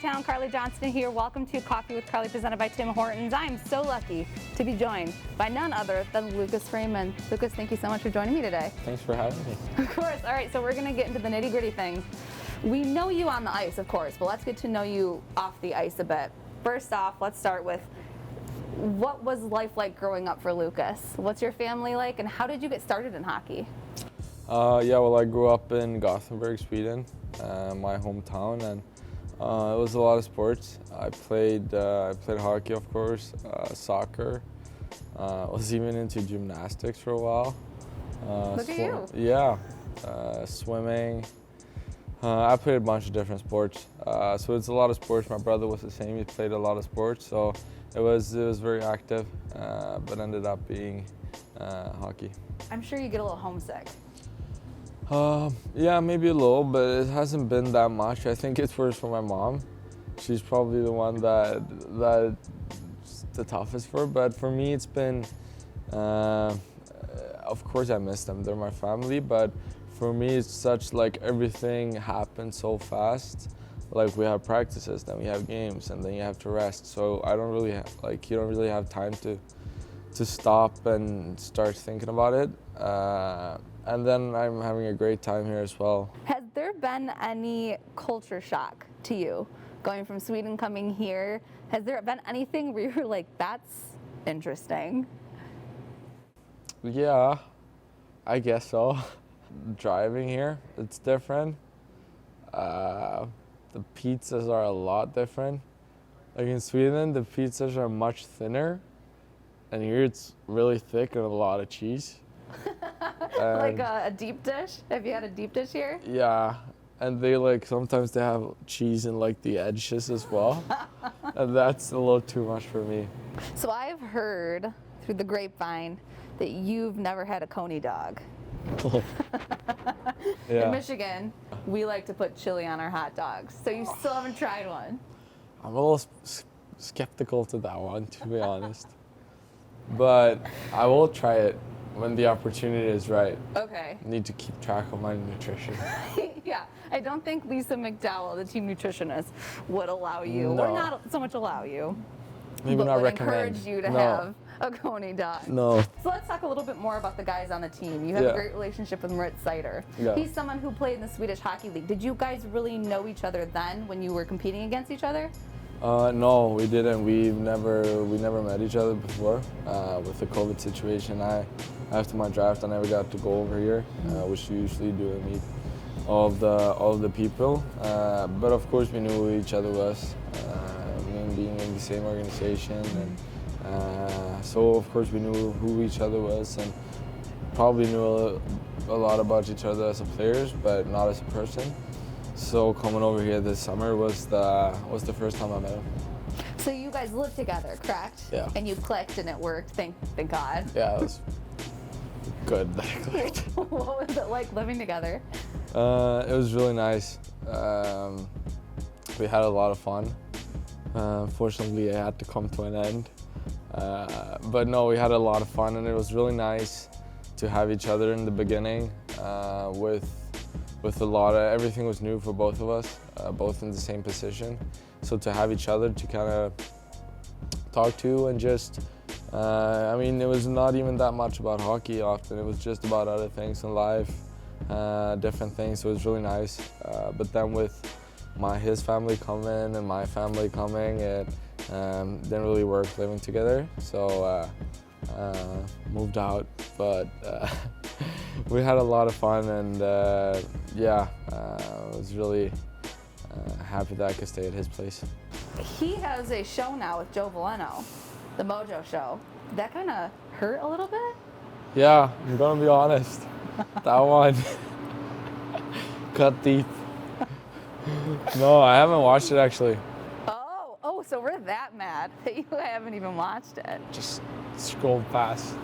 Town, Carley Johnston here. Welcome to Coffee with Carley, presented by Tim Hortons. I am so lucky to be joined by none other than Lucas Raymond. Lucas, thank you so much for joining me today. Thanks for having me. Of course. All right, so we're going to get into the nitty-gritty things. We know you on the ice, of course, but let's get to know you off the ice a bit. First off, let's start with, what was life like growing up for Lucas? What's your family like, and how did you get started in hockey? Well, I grew up in Gothenburg, Sweden, my hometown, and it was a lot of sports. I played hockey, of course, soccer. Was even into gymnastics for a while. Look at you. Yeah, swimming. I played a bunch of different sports, so it's a lot of sports. My brother was the same; he played a lot of sports, so it was very active, but ended up being hockey. I'm sure you get a little homesick. Yeah, maybe a little, but it hasn't been that much. I think it's worse for my mom. She's probably the one that's the toughest for. But for me, it's been, of course, I miss them. They're my family, but for me, it's such like everything happens so fast. Like we have practices, then we have games, and then you have to rest. So I don't really you don't really have time to stop and start thinking about it. And then I'm having a great time here as well. Has there been any culture shock to you going from Sweden coming here? Has there been anything where you were like, that's interesting? Yeah, I guess so. Driving here, it's different. The pizzas are a lot different. Like in Sweden, the pizzas are much thinner, and here it's really thick and a lot of cheese. Like a deep dish? Have you had a deep dish here? Yeah, and they sometimes they have cheese in the edges as well, and that's a little too much for me. So I've heard through the grapevine that you've never had a coney dog. Yeah. In Michigan, we like to put chili on our hot dogs, so you still haven't tried one. I'm a little skeptical to that one, to be honest, but I will try it when the opportunity is right. Okay. I need to keep track of my nutrition. Yeah, I don't think Lisa McDowell, the team nutritionist, would allow you, No. or not so much allow you, Maybe but not would recommend. encourage you to No. have a coney dog. No. So let's talk a little bit more about the guys on the team. You have Yeah. a great relationship with Moritz Seider. Yeah. He's someone who played in the Swedish Hockey League. Did you guys really know each other then when you were competing against each other? No, we didn't. We never met each other before. With the COVID situation, after my draft, I never got to go over here, which you usually do and meet all of the people. But of course, we knew who each other was, being in the same organization, and so of course we knew who each other was, and probably knew a lot about each other as a players, but not as a person. So coming over here this summer was the first time I met him. So you guys lived together, correct? Yeah. And you clicked and it worked, thank God. Yeah, it was good that it clicked. What was it like living together? It was really nice. We had a lot of fun. Unfortunately, it had to come to an end. But no, we had a lot of fun, and it was really nice to have each other in the beginning with everything was new for both of us, both in the same position. So to have each other to kind of talk to and just, it was not even that much about hockey often. It was just about other things in life, different things. So it was really nice. But then with his family coming and my family coming, it didn't really work living together. So moved out, but we had a lot of fun, and I was really happy that I could stay at his place. He has a show now with Joe Valeno, the Mojo Show. Did that kind of hurt a little bit? Yeah, I'm gonna be honest. That one cut deep. No, I haven't watched it actually. Oh, so we're that mad that you haven't even watched it. Just scrolled past.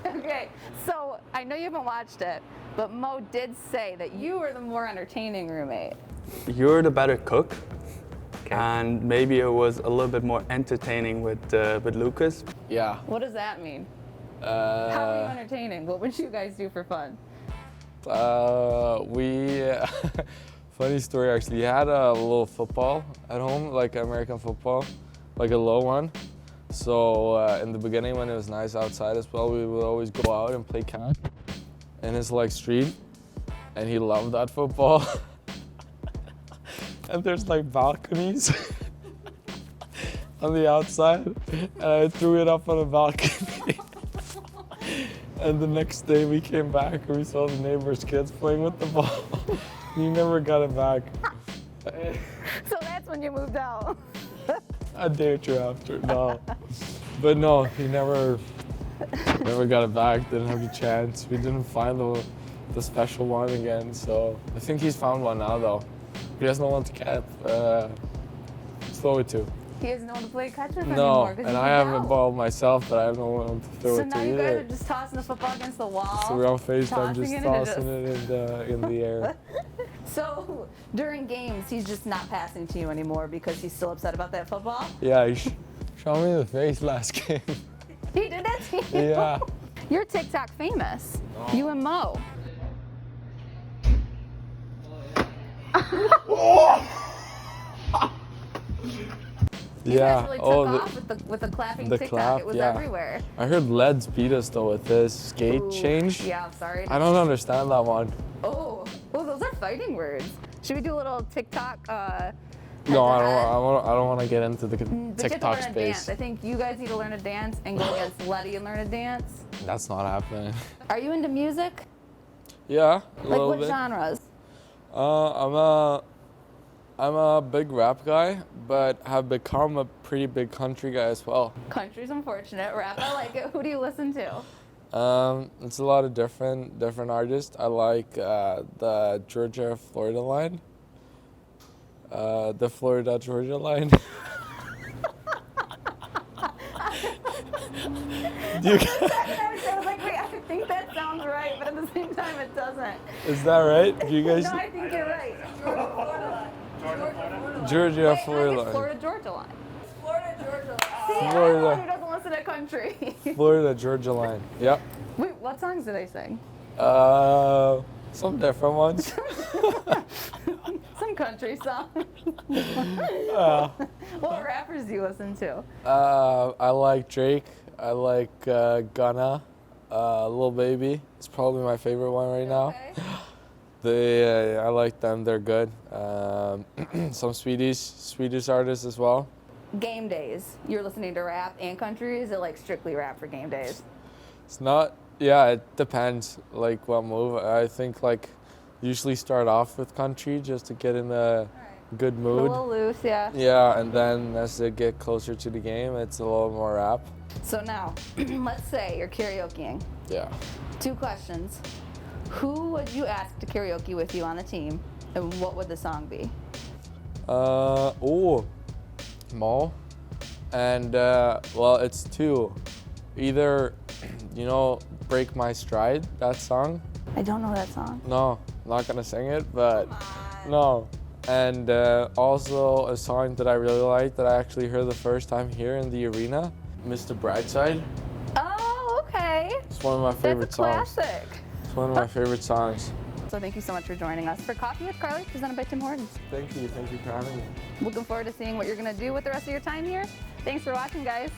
Okay, so I know you haven't watched it, but Mo did say that you were the more entertaining roommate. You're the better cook, and maybe it was a little bit more entertaining with Lucas. Yeah. What does that mean? How are you entertaining? What would you guys do for fun? We, Funny story actually. He had a little football at home, like American football, like a low one. So in the beginning when it was nice outside as well, we would always go out and play catch in his like street. And he loved that football. And there's like balconies on the outside. And I threw it up on a balcony. And the next day we came back and we saw the neighbor's kids playing with the ball. He never got it back. So that's when you moved out. A day or two after, no. But no, he never got it back, didn't have the chance. We didn't find the special one again, so I think he's found one now though. He has no one to throw it to. He has no one to play catch with No, anymore. and I have a ball myself, but I have no one to throw So it to now you either. guys are just tossing the football against the wall. So we're on FaceTime just tossing tossing it in the air. So during games, he's just not passing to you anymore because he's still upset about that football? Yeah, he showed me the face last game. He did that to you? Yeah. You're TikTok famous. You and Mo. You guys really took off with the clapping the TikTok. clap, It was yeah. everywhere. I heard Leds beat us though with this skate Ooh, change. Yeah, I'm sorry. I don't understand that one. Oh, those are fighting words. Should we do a little TikTok? No, I head-to-head? don't want to get into the But you have to TikTok learn a space. dance. I think you guys need to learn a dance and go against Letty and learn a dance. That's not happening. Are you into music? Yeah, a Like little what bit. genres? I'm a big rap guy, but have become a pretty big country guy as well. Country's unfortunate. Rap, I like it. Who do you listen to? It's a lot of different artists. I like the Georgia-Florida line. The Florida-Georgia line. Do you, I was like, wait, I think that sounds right, but at the same time, it doesn't. is that right? Do you guys? No, I think you're right. Georgia, Wait, Florida line. Florida, Georgia line. Florida. See, I'm the Florida. one who doesn't listen to country. Florida, Georgia line. Yep. Wait, what songs do they sing? Some different ones. Some country songs. What rappers do you listen to? I like Drake. I like Gunna. Lil Baby. It's probably my favorite one right now. Okay. I like them. They're good. Some Swedish artists as well. Game days. You're listening to rap and country. Is it like strictly rap for game days? It's not. Yeah, it depends. Like what move. I think like usually start off with country just to get in a good A mood. little loose, yeah. Yeah, and then as they get closer to the game, it's a little more rap. So now, let's say you're karaokeing. Yeah. 2 questions. Who would you ask to karaoke with you on the team, and what would the song be? Mo. And well, it's 2. Either, Break My Stride, that song. I don't know that song. No, I'm not gonna sing it, but no. And also a song that I really like that I actually heard the first time here in the arena, Mr. Brightside. Oh, okay. It's one of my favorite That's a songs. classic. It's one of my favorite songs. So thank you so much for joining us for Coffee with Carley, presented by Tim Hortons. Thank you for having me. Looking forward to seeing what you're going to do with the rest of your time here. Thanks for watching, guys.